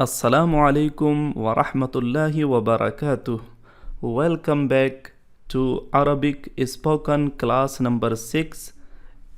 Assalamu alaikum wa rahmatullahi wa barakatuh. Welcome back to Arabic Spoken Class number 6.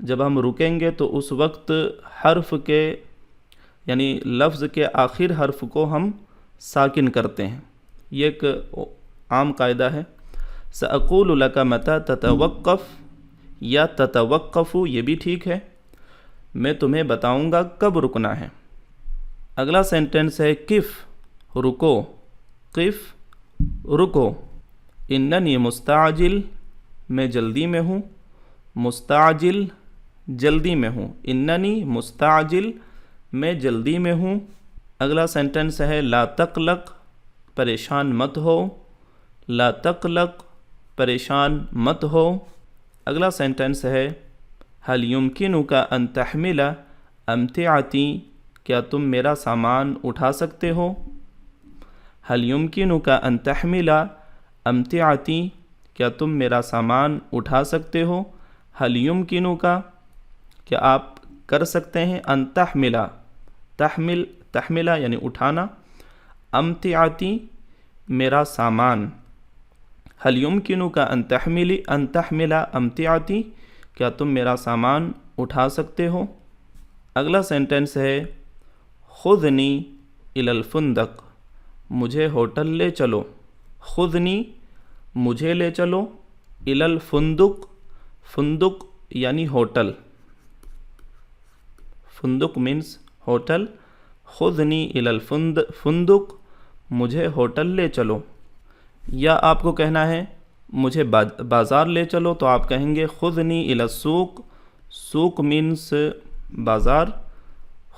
جب ہم رکیں گے تو اس وقت حرف کے یعنی لفظ کے آخر حرف کو ہم ساکن کرتے ہیں. یہ ایک عام قاعدہ ہے. سأقول لك متى تتوقف یا تتوقف یہ بھی ٹھیک ہے، میں تمہیں بتاؤں گا کب رکنا ہے. اگلا سینٹنس ہے قف رکو، قف رکو. اننی مستعجل میں جلدی میں ہوں، مستعجل جلدی میں ہوں، اننی مستعجل میں جلدی میں ہوں. اگلا سینٹنس ہے لا تقلق پریشان مت ہو، لا تقلق پریشان مت ہو. اگلا سینٹنس ہے هل يمكنك ان تحمل امتعتی کیا تم میرا سامان اٹھا سکتے ہو. هل يمكنك ان تحمل امتعتی کیا تم میرا سامان اٹھا سکتے ہو. هل يمكنك کیا آپ کر سکتے ہیں، ان تحمل تحمل یعنی اٹھانا، امتعتی میرا سامان. هل يمكنك ان تحمل امتعتی کیا تم میرا سامان اٹھا سکتے ہو. اگلا سینٹنس ہے خذنی الی الفندق مجھے ہوٹل لے چلو. خذنی مجھے لے چلو، الی الفندق فندق یعنی ہوٹل، فندق مینس ہوٹل. خذنی الی الفندق مجھے ہوٹل لے چلو. یا آپ کو کہنا ہے مجھے بازار لے چلو تو آپ کہیں گے خذنی الی السوق، سوق مینس بازار.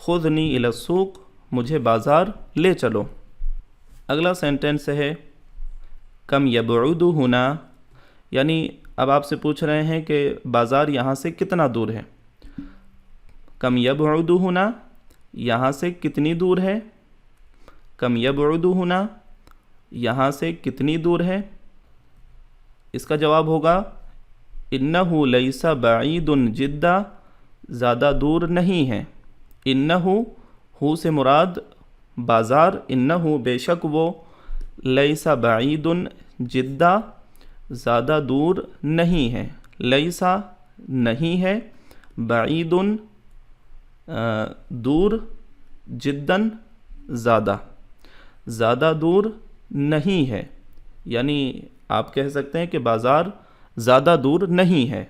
خذنی الی السوق مجھے بازار لے چلو. اگلا سینٹنس ہے کم یبعد ہنا، یعنی اب آپ سے پوچھ رہے ہیں کہ بازار یہاں سے کتنا دور ہے. کم یبعد ہنا یہاں سے کتنی دور ہے، کم یبعد ہنا یہاں سے کتنی دور ہے. اس کا جواب ہوگا انہ لیس بعید جدا زیادہ دور نہیں ہے. انہ ہو سے مراد بازار، انہ بے شک وہ، لیس بعید جدا زیادہ دور نہیں ہے، لیسا نہیں ہے، بعید دور، جداً زیادہ، زیادہ دور نہیں ہے. یعنی آپ کہہ سکتے ہیں کہ بازار زیادہ دور نہیں ہے.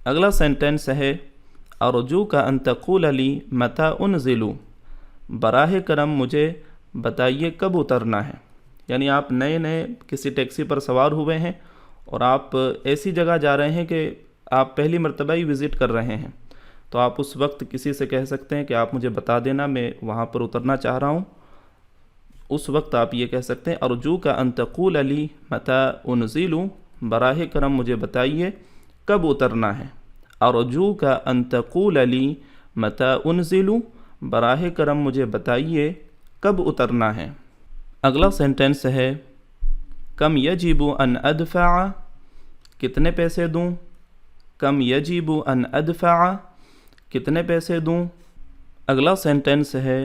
اگلا سینٹنس ہے ارجوک ان تقول لی متی انزل، براہ کرم مجھے بتائیے کب اترنا ہے. یعنی آپ نئے کسی ٹیکسی پر سوار ہوئے ہیں اور آپ ایسی جگہ جا رہے ہیں کہ آپ پہلی مرتبہ ہی وزٹ کر رہے ہیں، تو آپ اس وقت کسی سے کہہ سکتے ہیں کہ آپ مجھے بتا دینا میں وہاں پر اترنا چاہ رہا ہوں. اس وقت آپ یہ کہہ سکتے ہیں ارجوک ان تقول لی متی انزل، براہ کرم مجھے بتائیے کب اترنا ہے. ارجوک ان تقول لی متی انزل، براہ کرم مجھے بتائیے کب اترنا ہے. اگلا سینٹنس ہے کم یجب ان ادفع، کتنے پیسے دوں. کم یجب ان ادفع، کتنے پیسے دوں. اگلا سینٹنس ہے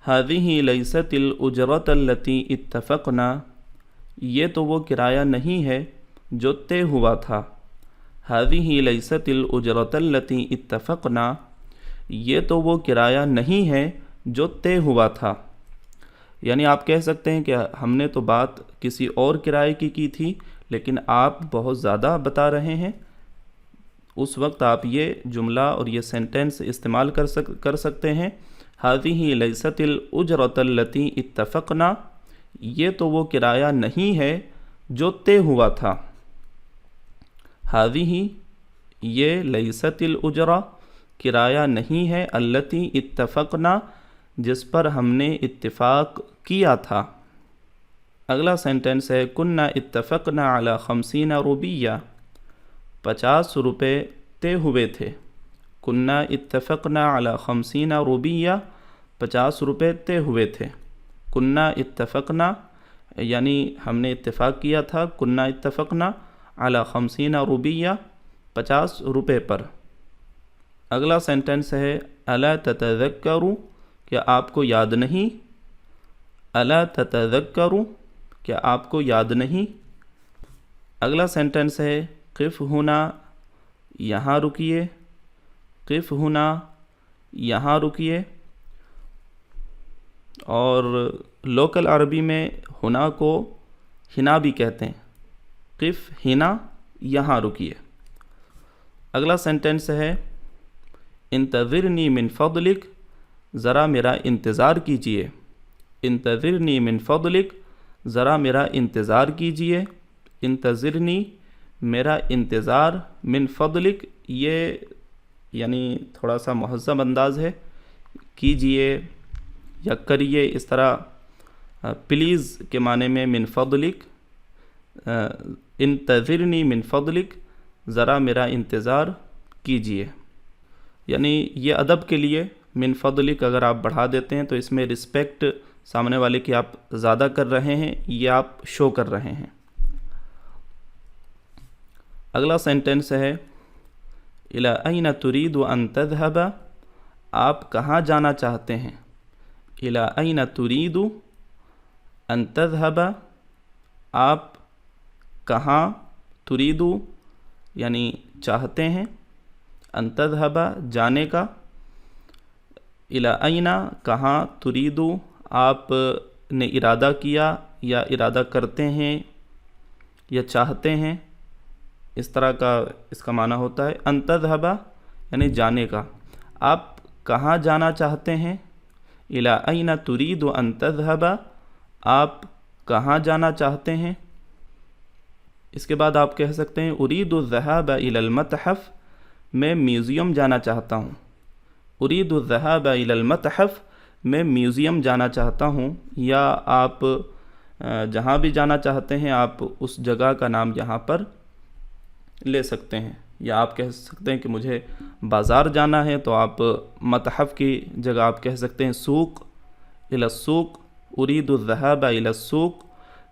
هذه لیست الاجرۃ التي اتفقنا، یہ تو وہ کرایہ نہیں ہے جو طے ہوا تھا. هذه لیست الاجرۃ التي اتفقنا، یہ تو وہ کرایہ نہیں ہے جو طے ہوا تھا. یعنی آپ کہہ سکتے ہیں کہ ہم نے تو بات کسی اور کرائے کی تھی لیکن آپ بہت زیادہ بتا رہے ہیں. اس وقت آپ یہ جملہ اور یہ سینٹنس استعمال کر سکتے ہیں هذه لیست الاجرۃ التي اتفقنا، یہ تو وہ کرایہ نہیں ہے جو طے ہوا تھا. هذه یہ لیست الاجرہ کرایہ نہیں ہے، التی اتفقنا جس پر ہم نے اتفاق کیا تھا. اگلا سینٹنس ہے کننا اتفقنا علی 50 روپیہ، 50 روپے طے ہوئے تھے. کننا اتفقنا علی 50 روپیہ، 50 روپے طے ہوئے تھے. کننا اتفقنا یعنی ہم نے اتفاق کیا تھا، کننا اتفقنا علی 50 روپیہ، 50 روپے پر. اگلا سینٹنس ہے الا تتذکروا، کیا آپ کو یاد نہیں. الا تتذکروا، کیا آپ کو یاد نہیں. اگلا سینٹنس ہے قف ہونا یہاں رکیے، قف ہنا، یہاں رکیے، اور لوکل عربی میں ہنا کو ہنا بھی کہتے ہیں، قف ہنا، یہاں رکیے۔ اگلا سینٹنس ہے انتظرنی من فضلک، ذرا میرا انتظار کیجیے، انتظرنی من فضلک، ذرا میرا انتظار کیجیے، انتظرنی، میرا انتظار، من فضلک، یہ یعنی تھوڑا سا مہذب انداز ہے، کیجیے یا کریے، اس طرح پلیز کے معنی میں من فضلک، انتظرنی من فضلک، ذرا میرا انتظار کیجیے، یعنی یہ ادب کے لیے من فضلک اگر آپ بڑھا دیتے ہیں تو اس میں رسپیکٹ سامنے والے کی آپ زیادہ کر رہے ہیں، یہ آپ شو کر رہے ہیں۔ اگلا سینٹنس ہے الی این ترید ان تذهب، آپ کہاں جانا چاہتے ہیں، الی این ترید ان تذهب، آپ کہاں، ترید یعنی چاہتے ہیں، ان تذهب جانے کا، الی این کہاں، ترید آپ نے ارادہ کیا یا ارادہ کرتے ہیں یا چاہتے ہیں، اس طرح کا اس کا معنی ہوتا ہے۔ ان تذهب یعنی جانے کا، آپ کہاں جانا چاہتے ہیں، الی این ترید ان تذهب، آپ کہاں جانا چاہتے ہیں۔ اس کے بعد آپ کہہ سکتے ہیں ارید الذهاب الی المتحف، میں میوزیم جانا چاہتا ہوں، ارید الذهاب الی المتحف، میں میوزیم جانا چاہتا ہوں، یا آپ جہاں بھی جانا چاہتے ہیں آپ اس جگہ کا نام یہاں پر لے سکتے ہیں، یا آپ کہہ سکتے ہیں کہ مجھے بازار جانا ہے تو آپ متحف کی جگہ آپ کہہ سکتے ہیں سوق، الی السوق، ارید الذهاب الی السوق،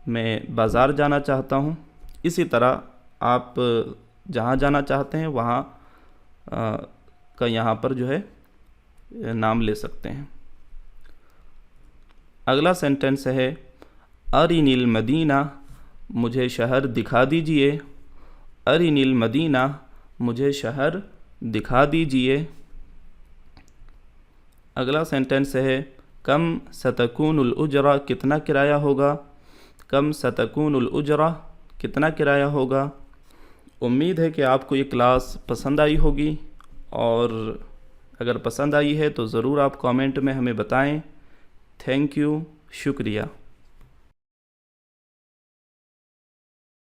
میں بازار جانا چاہتا ہوں۔ اسی طرح آپ جہاں جانا چاہتے ہیں وہاں کا یہاں پر جو ہے نام لے سکتے ہیں۔ اگلا سینٹنس ہے ارنی المدینہ، مجھے شہر دکھا دیجئے، ارنی المدینہ، مجھے شہر دکھا دیجئے۔ اگلا سینٹنس ہے کم ستکون الاجرہ، کتنا کرایہ ہوگا، کم ستکون الاجرہ، کتنا کرایہ ہوگا۔ امید ہے کہ آپ کو یہ کلاس پسند آئی ہوگی، اور اگر پسند آئی ہے تو ضرور آپ کامنٹ میں ہمیں بتائیں۔ تھینک یو، شکریہ۔